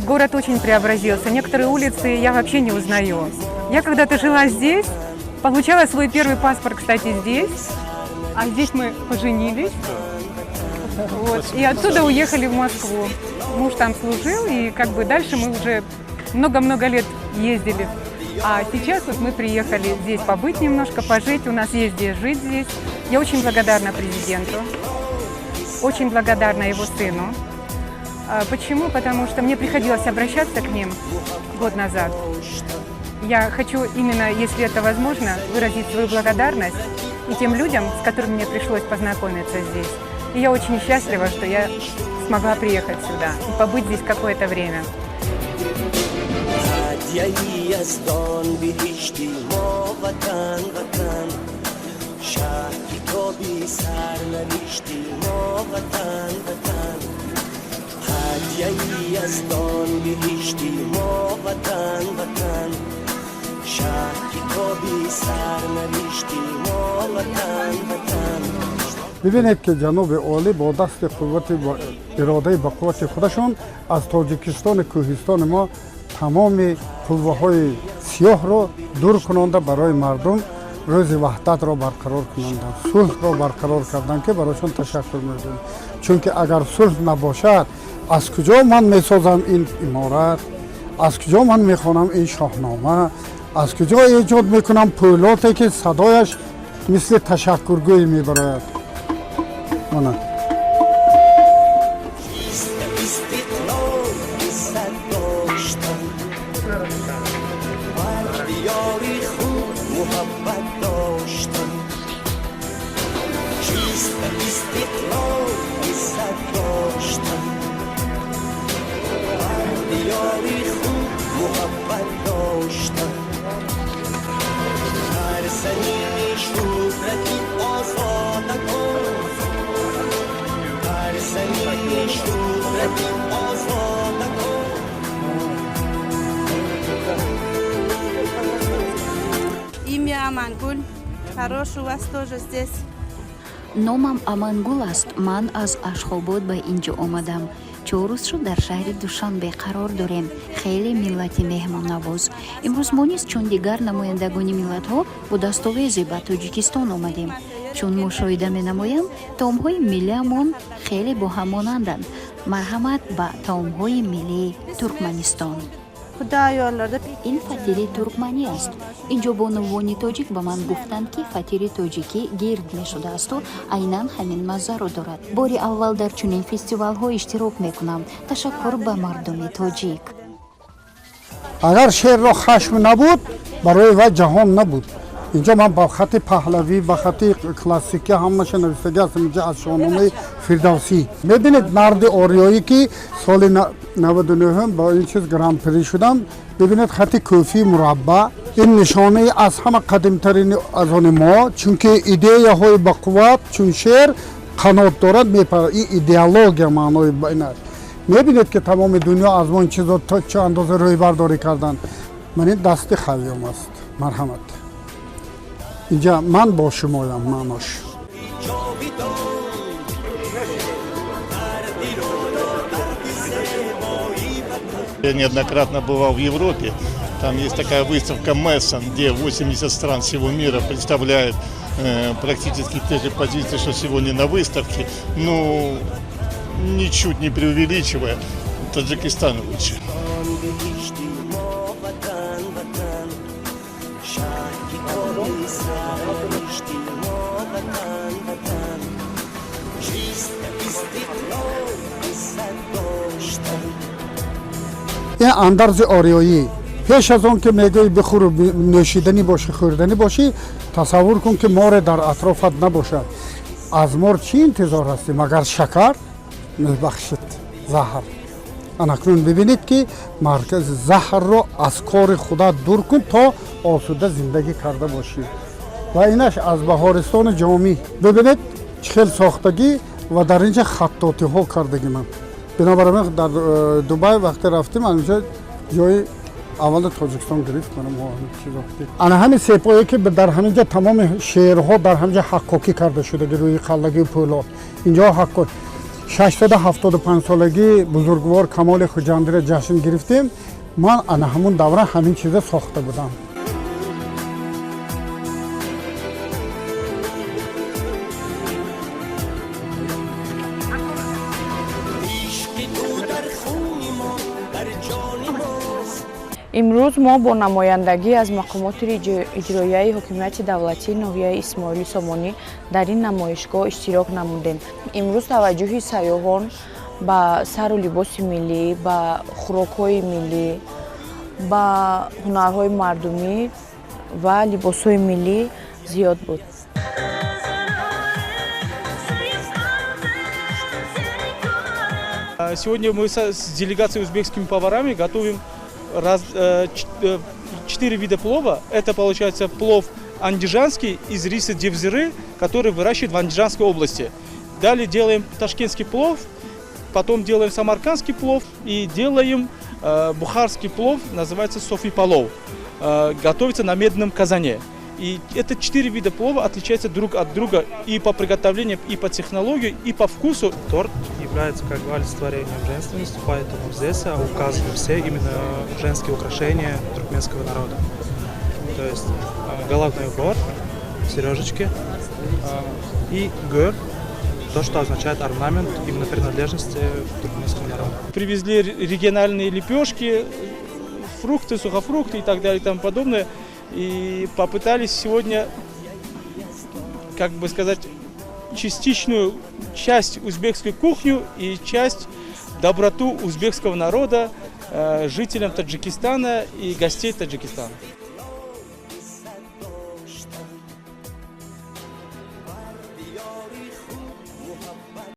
Город очень преобразился. Некоторые улицы я вообще не узнаю. Я когда-то жила здесь, получала свой первый паспорт, кстати, здесь. А здесь мы поженились. Вот. И оттуда уехали в Москву. Муж там служил, и как бы дальше мы уже много-много лет ездили. А сейчас вот мы приехали здесь побыть немножко, пожить. У нас есть где жить здесь. Я очень благодарна президенту, очень благодарна его сыну. Почему? Потому что мне приходилось обращаться к ним год назад. Я хочу именно, если это возможно, выразить свою благодарность и тем людям, с которыми мне пришлось познакомиться здесь. И я очень счастлива, что я смогла приехать сюда и побыть здесь какое-то время. ببینید که جناب عالی با دست قوت و اراده با قوت خودشون از تاجیکستان کوهستان ما تمام قلوه‌های سیاه را دور کننده برای مردم روز وحدت را برقرار کننده، صلح را برقرار کردن که برایشان تشکر می‌کنم. چون که اگر صلح نباشد از کجا من می‌سازم این عمارت، از کجا من می‌خوانم این شاهنامه، از کجا ایجاد می‌کنم پولاتی که صدایش مثل تشکرگویی می‌براید. من Имя Амангул. Хороший у вас тоже здесь. номам Амангул аст. Ман аз Ашхобод ба инҷо омадам. 4 рӯз шуд дар шаҳри Душанбе қарор дорем. Хеле миллати меҳмоннавоз. имрӯз мо низ чун дигар намояндагони миллатҳо бо дастовезе ба Тоҷикистон омадем. чун мушоҳида менамоям, таомҳои миллиамон хеле бо ҳам монанданд. марҳамат ба таомҳои миллии Туркманистон. ин фатири туркманӣ аст. инҷо бонувони тоҷик ба ман гуфтанд ки фатири тоҷикӣ гирд мешудаасту айнан ҳамин маззаро дорад. бори аввал дар чунин фестивалҳо иштирок мекунам. ташаккур ба мардуми тоҷик. اگر شعر را خشم نبود برای وی جهان نبود. اینجا من با خط پهلوی با خط کلاسیکی همش نوشتگی هستم اینجا از شاهنامه فردوسی. ببینید مرد آریایی که سال 99 با این چیز گران پری شدم. ببینید خط کوفی مربع این نشانه از همه قدیمترین از آن ما، چون که ایده های با قوت چون شعر قنات دارد میپره. این ایدئولوژی معنای این است. میبینید که تمام دنیا از ما این چیزا تا چه اندازه روی برداری کردن. من این دست خویم است. مرحمت. اینجا من با شمایم معناش. Я неоднократно бывал в Европе. Там есть такая выставка Мессон, где 80 стран всего мира представляют практически те же позиции, что сегодня на выставке. Ну, ничуть не преувеличивая, Таджикистан лучше. این اندرز آریایی پیش از اون که میگوی بخور و نوشیدنی باشه خوردنی باشی تصور کن که مار در اطرافت نباشد. از مار چی انتظار هستی مگر شکر میبخشد زهر. اناکنون ببینید که مرکز زهر رو از کار خدا دور کن تا آسوده زندگی کرده باشی. و اینش از بهارستان جامی ببینید چخیل ساختگی و در اینجا خطاطی ها کردگی من. بنابراین در دبی وقتی رفتیم اینجا جای اول تاجیکستان گرفت منم انا همین سپاهی که در همینجا تمام شعرها در همینجا حقاقی کرده شده روی قلعه پولاد. اینجا حقاقی 675 солаги бузургвор Камоли Хуҷандиро ҷашн гирифтем. Ман ана ҳамун давра ҳамин чиза сохта будам. имрӯз мо бо намояндагӣ аз мақомоти иҷроияи ҳокимияти давлатии ноҳияи Исмоили Сомонӣ дар ин намоишгоҳ иштирок намудем. Имрӯз таваҷҷӯҳи сайёҳон ба сару либоси миллӣ, ба хӯрокҳои миллӣ, ба ҳунарҳои мардумӣ ва либосҳои миллӣ зиёд буд. Сегодня мы с делегацией узбекскими поварами готовим 4 вида плова. Это получается плов андижанский из риса девзиры, который выращивают в Андижанской области. Далее делаем ташкентский плов, потом делаем самаркандский плов и делаем бухарский плов, называется софи палов. Готовится на медном казане. И это 4 вида плова отличаются друг от друга и по приготовлению, и по технологии, и по вкусу. Торт является как бы олицетворением женственности, поэтому здесь указаны все именно женские украшения туркменского народа. То есть головной убор, сережечки и гör, то, что означает орнамент именно принадлежности туркменского народа. Привезли региональные лепешки, фрукты, сухофрукты и так далее и тому подобное. И попытались сегодня, как бы сказать, частичную часть узбекской кухни и часть доброту узбекского народа жителям Таджикистана и гостей Таджикистана.